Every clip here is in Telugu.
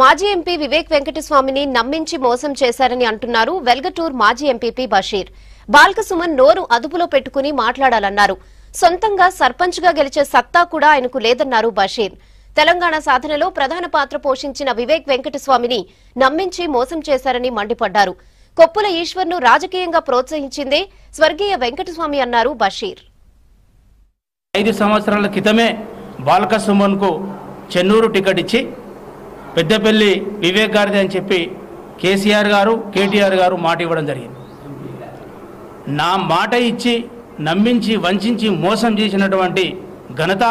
మాజీ ఎంపీ వివేక్ వెంకటస్వామిని నమ్మించి మోసం చేశారని అంటున్నారు వెల్గటూర్ మాజీ ఎంపీపీ బషీర్. బాల్క సుమన్ నోరు అదుపులో పెట్టుకుని మాట్లాడాలన్నారు. సొంతంగా సర్పంచ్ గా గెలిచే సత్తా కూడా ఆయనకు లేదన్నారు బషీర్. తెలంగాణ సాధనలో ప్రధాన పాత్ర పోషించిన వివేక్ వెంకటస్వామిని నమ్మించి మోసం చేశారని మండిపడ్డారు. కొప్పుల ఈశ్వర్ను రాజకీయంగా ప్రోత్సహించిందే స్వర్గీయ వెంకటస్వామి అన్నారు బషీర్. 5 సంవత్సరాల క్రితమే బాల్క సుమన్ కు చెన్నూరు టికెట్ ఇచ్చి పెద్దపల్లి వివేక్ గారిది అని చెప్పి కేసీఆర్ గారు కేటీఆర్ గారు మాట ఇవ్వడం జరిగింది. నా మాట ఇచ్చి నమ్మించి వంచి మోసం చేసినటువంటి ఘనత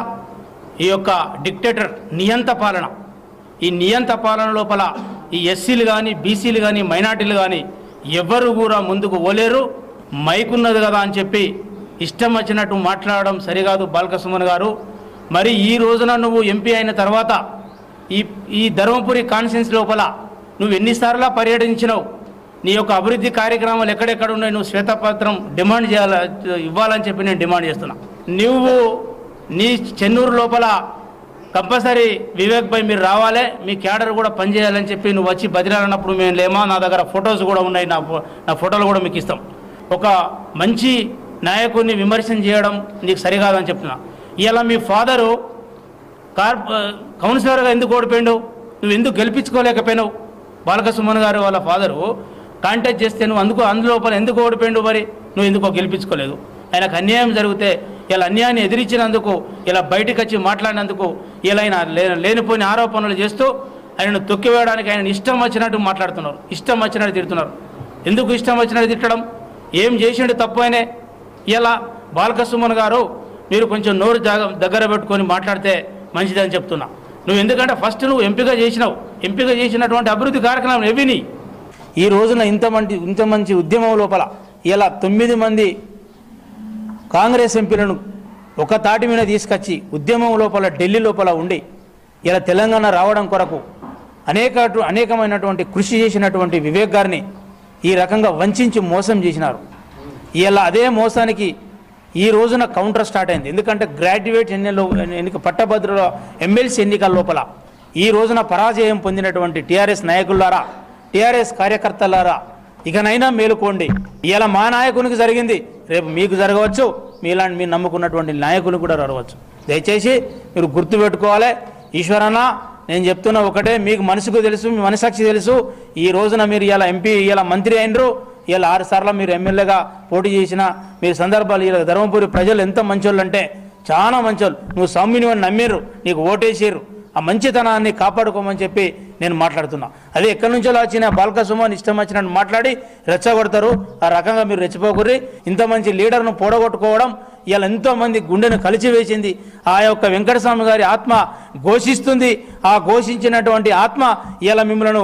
ఈ యొక్క డిక్టేటర్ నియంత పాలన. ఈ నియంత పాలన లోపల ఈ ఎస్సీలు కానీ బీసీలు కానీ మైనార్టీలు కానీ ఎవరు కూడా ముందుకు పోలేరు. మైకున్నది కదా అని చెప్పి ఇష్టం వచ్చినట్టు మాట్లాడడం సరికాదు బాల్క సుమన్ గారు. మరి ఈ రోజున నువ్వు ఎంపీ అయిన తర్వాత ఈ ధర్మపురి కాన్స్టిట్యున్సీ లోపల నువ్వు ఎన్నిసార్లు పర్యటించినావు? నీ యొక్క అభివృద్ధి కార్యక్రమాలు ఎక్కడెక్కడ ఉన్నాయి? నువ్వు శ్వేతపత్రం డిమాండ్ ఇవ్వాలని చెప్పి నేను డిమాండ్ చేస్తున్నా. నువ్వు నీ చెన్నూరు లోపల కంపల్సరీ వివేక్ భాయ్ మీరు రావాలి, మీ క్యాడర్ కూడా పనిచేయాలని చెప్పి నువ్వు వచ్చి బదిలాడినప్పుడు మేము లేమా? నా దగ్గర ఫొటోస్ కూడా ఉన్నాయి, నా ఫోటోలు కూడా మీకు ఇస్తాం. ఒక మంచి నాయకుడిని విమర్శన చేయడం నీకు సరికాదని చెప్తున్నా. ఇలా మీ ఫాదరు కౌన్సిలర్గా ఎందుకు ఓడిపోయాడు? నువ్వు ఎందుకు గెలిపించుకోలేకపోయినావు? బాల్క సుమన్ గారు వాళ్ళ ఫాదరు కాంటాక్ట్ చేస్తే నువ్వు అందులోపల ఎందుకు ఓడిపోయాడు? మరి నువ్వు ఎందుకో గెలిపించుకోలేదు. ఆయనకు అన్యాయం జరిగితే ఇలా అన్యాయాన్ని ఎదిరించినందుకు, ఇలా బయటకు వచ్చి మాట్లాడినందుకు, ఇలా ఆయన లేనిపోయిన ఆరోపణలు చేస్తూ ఆయనను తొక్కివేయడానికి ఆయన ఇష్టం వచ్చినట్టు మాట్లాడుతున్నారు, ఇష్టం వచ్చినట్టు తిడుతున్నారు. ఎందుకు ఇష్టం వచ్చినట్టు తిట్టడం? ఏం చేసిండు తప్పు అయినే? ఇలా బాల్క సుమన్ గారు మీరు కొంచెం నోరు దగ్గర పెట్టుకొని మాట్లాడితే మంచిదని చెప్తున్నా. నువ్వు ఎందుకంటే ఫస్ట్ నువ్వు ఎంపిక చేసినావు, ఎంపిక చేసినటువంటి అభివృద్ధి కార్యక్రమం ఎవిని ఈ రోజున ఇంత మంచి ఉద్యమం లోపల ఇలా 9 మంది కాంగ్రెస్ ఎంపీలను ఒక తాటి మీద తీసుకొచ్చి ఉద్యమం లోపల ఢిల్లీ లోపల ఉండి ఇలా తెలంగాణ రావడం కొరకు అనేకమైనటువంటి కృషి చేసినటువంటి వివేక్ గారిని ఈ రకంగా వంచి మోసం చేసినారు. ఇలా అదే మోసానికి ఈ రోజున కౌంటర్ స్టార్ట్ అయింది. ఎందుకంటే గ్రాడ్యుయేట్ ఎన్నిక పట్టభద్రుల ఎమ్మెల్సీ ఎన్నికల లోపల ఈ రోజున పరాజయం పొందినటువంటి టీఆర్ఎస్ నాయకులారా, టీఆర్ఎస్ కార్యకర్తలారా, ఇకనైనా మేలుకోండి. ఇలా మా నాయకునికి జరిగింది, రేపు మీకు జరగవచ్చు, మీలాంటి మీరు నమ్ముకున్నటువంటి నాయకులు కూడా జరగవచ్చు. దయచేసి మీరు గుర్తుపెట్టుకోవాలి. ఈశ్వరన్న నేను చెప్తున్నా ఒకటే, మీకు మనసుకు తెలుసు, మీ మనసాక్షి తెలుసు. ఈ రోజున మీరు ఇలా ఎంపీ, ఇలా మంత్రి అయినరు, ఇలా 6 సార్లు మీరు ఎమ్మెల్యేగా పోటీ చేసిన మీరు సందర్భాలు. ఇలా ధర్మపురి ప్రజలు ఎంత మంచోళ్ళు అంటే చాలా మంచోళ్ళు. నువ్వు సౌమ్యుని అని నమ్మిర్రు, నీకు ఓటేసారు. ఆ మంచితనాన్ని కాపాడుకోమని చెప్పి నేను మాట్లాడుతున్నా. అదే ఎక్కడి నుంచో వచ్చిన బాల్క సుమన్ ఇష్టం వచ్చినట్టు మాట్లాడి రెచ్చగొడతారు. ఆ రకంగా మీరు రెచ్చిపోకుర్రి. ఇంత మంచి లీడర్ను పోడగొట్టుకోవడం ఇలా ఎంతోమంది గుండెను కలిచివేసింది. ఆ యొక్క వెంకటస్వామి గారి ఆత్మ ఘోషిస్తుంది. ఆ ఘోషించినటువంటి ఆత్మ ఇలా మిమ్మల్ని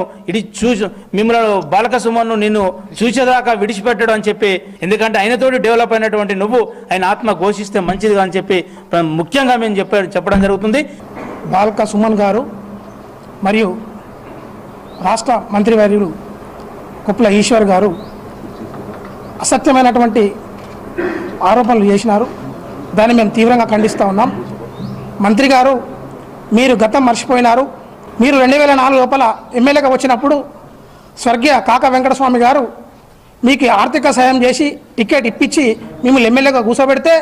బాల్క సుమన్ను నిన్ను చూసేదాకా విడిచిపెట్టడం అని చెప్పి, ఎందుకంటే ఆయనతోటి డెవలప్ అయినటువంటి నువ్వు ఆయన ఆత్మ ఘోషిస్తే మంచిదిగా అని చెప్పి ముఖ్యంగా మేము చెప్పడం జరుగుతుంది. బాల్క సుమన్ గారు మరియు రాష్ట్ర మంత్రివర్యులు కొప్పుల ఈశ్వర్ గారు అసత్యమైనటువంటి ఆరోపణలు చేసినారు. దాన్ని మేము తీవ్రంగా ఖండిస్తూ ఉన్నాం. మంత్రి గారు, మీరు గతం మర్చిపోయినారు. మీరు 2004 లోపల ఎమ్మెల్యేగా వచ్చినప్పుడు స్వర్గీయ కాక వెంకటస్వామి గారు మీకు ఆర్థిక సాయం చేసి టికెట్ ఇప్పించి మిమ్మల్ని ఎమ్మెల్యేగా కూర్చోబెడితే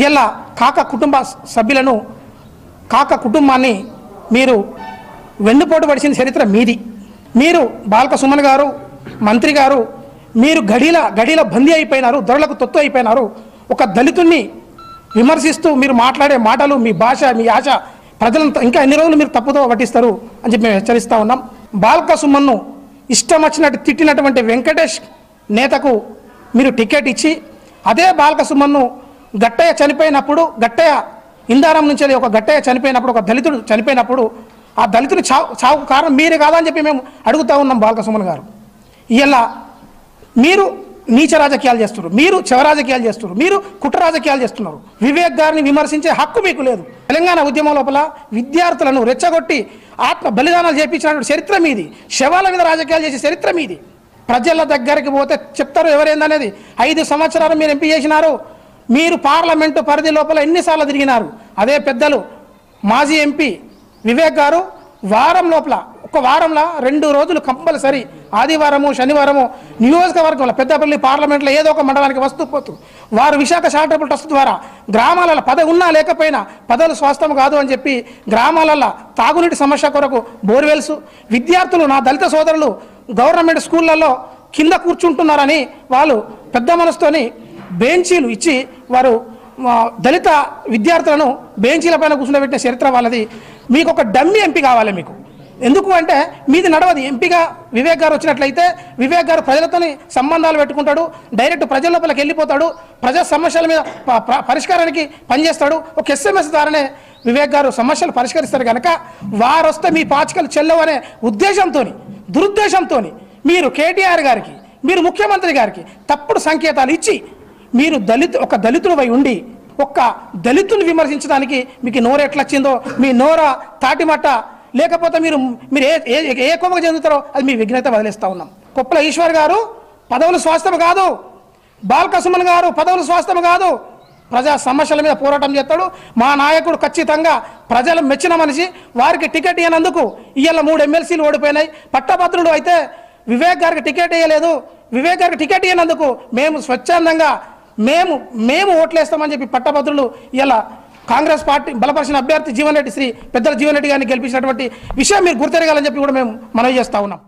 ఇలా కాక కుటుంబ సభ్యులను, కాక కుటుంబాన్ని మీరు వెన్నుపోటు పడిచిన చరిత్ర మీది. మీరు బాల్క సుమన్ గారు, మంత్రి గారు, మీరు గడిల బందీ అయిపోయినారు, దొరలకు తొత్తు అయిపోయినారు. ఒక దళితుణ్ణి విమర్శిస్తూ మీరు మాట్లాడే మాటలు, మీ భాష, మీ ఆశ ప్రజలంతా ఇంకా ఎన్ని రోజులు మీరు తప్పుదో పట్టిస్తారు అని చెప్పి మేము హెచ్చరిస్తూ ఉన్నాం. బాల్క సుమన్ను ఇష్టం వచ్చినట్టు తిట్టినటువంటి వెంకటేష్ నేతకు మీరు టికెట్ ఇచ్చి, అదే బాల్క సుమన్ను గట్టయ్య చనిపోయినప్పుడు, గట్టయ్య ఇందారం నుంచి ఒక గట్టయ్య చనిపోయినప్పుడు, ఒక దళితుడు చనిపోయినప్పుడు ఆ దళితుని చావు కారణం మీరే కాదా అని చెప్పి మేము అడుగుతూ ఉన్నాం. బాల్క సుమన్ గారు, ఇలా మీరు నీచ రాజకీయాలు చేస్తున్నారు, మీరు చెవ రాజకీయాలు చేస్తున్నారు, మీరు కుట్ర రాజకీయాలు చేస్తున్నారు. వివేక్ గారిని విమర్శించే హక్కు మీకు లేదు. తెలంగాణ ఉద్యమం లోపల విద్యార్థులను రెచ్చగొట్టి ఆత్మ బలిదానాలు చేయించినటువంటి చరిత్ర మీది. శవాల మీద రాజకీయాలు చేసే చరిత్ర మీది. ప్రజల దగ్గరికి పోతే చెప్తారు ఎవరైందనేది. 5 సంవత్సరాలు మీరు ఎంపీ చేసినారు. మీరు పార్లమెంటు పరిధి లోపల ఎన్నిసార్లు తిరిగినారు? అదే పెద్దలు మాజీ ఎంపీ వివేక్ గారు వారం లోపల ఒక్క వారంలో 2 రోజులు కంపల్సరీ ఆదివారము శనివారము నియోజకవర్గంలో పెద్దపల్లి పార్లమెంట్లో ఏదో ఒక మండలానికి వస్తూ పోతూ వారు విశాఖ చారిటబుల్ ట్రస్ట్ ద్వారా గ్రామాలలో పదవి ఉన్నా లేకపోయినా పదవులు స్వాస్థ్యం కాదు అని చెప్పి గ్రామాలలో తాగునీటి సమస్య కొరకు బోర్వెల్స్, విద్యార్థులు నా దళిత సోదరులు గవర్నమెంట్ స్కూళ్ళల్లో కింద కూర్చుంటున్నారని వాళ్ళు పెద్ద మనసుతోని బెంచీలు ఇచ్చి వారు దళిత విద్యార్థులను బెంచీల పైన కూర్చుండబెట్టిన చరిత్ర వాళ్ళది. మీకు ఒక డమ్మీ ఎంపీ కావాలి మీకు. ఎందుకు అంటే మీది నడవది. ఎంపీగా వివేక్ గారు వచ్చినట్లయితే వివేక్ గారు ప్రజలతోని సంబంధాలు పెట్టుకుంటాడు, డైరెక్ట్ ప్రజల లోపలికి వెళ్ళిపోతాడు, ప్రజా సమస్యల మీద పరిష్కారానికి పనిచేస్తాడు. ఒక SMS ద్వారానే వివేక్ గారు సమస్యలు పరిష్కరిస్తారు కనుక వారు వస్తే మీ పాచికలు చెల్లవు అనే ఉద్దేశంతో దురుద్దేశంతో మీరు కేటీఆర్ గారికి మీరు ముఖ్యమంత్రి గారికి తప్పుడు సంకేతాలు ఇచ్చి మీరు ఒక దళితుడిపై ఉండి ఒక్క దళితుని విమర్శించడానికి మీకు నోరు ఎట్లొచ్చిందో, మీ నోర తాటిమట్ట లేకపోతే మీరు ఏ కోపకు చెందుతారో అది మీ విఘ్నత వదిలేస్తూ ఉన్నాం. కొప్పుల ఈశ్వర్ గారు పదవులు స్వాస్థ్యం కాదు, బాల్క సుమన్ గారు పదవులు స్వాస్థ్యం కాదు, ప్రజా సమస్యల మీద పోరాటం చేస్తాడు. మా నాయకుడు ఖచ్చితంగా ప్రజలు మెచ్చిన మనిషి. వారికి టికెట్ ఇవ్వనందుకు ఇవాళ 3 ఎమ్మెల్సీలు ఓడిపోయినాయి. పట్టభద్రుడు అయితే వివేక్ గారికి టికెట్ ఇవ్వలేదు. వివేక్ గారికి టికెట్ ఇవ్వనందుకు మేము స్వచ్ఛందంగా మేము ఓట్లేస్తామని చెప్పి పట్టభద్రులు ఇలా కాంగ్రెస్ పార్టీ బలపరిచిన అభ్యర్థి జీవన్ రెడ్డి పెద్దల జీవన్ రెడ్డి గారిని గెలిపించినటువంటి విషయం మీరు గుర్తెరగాలని చెప్పి కూడా మేము మనవి చేస్తా ఉన్నాం.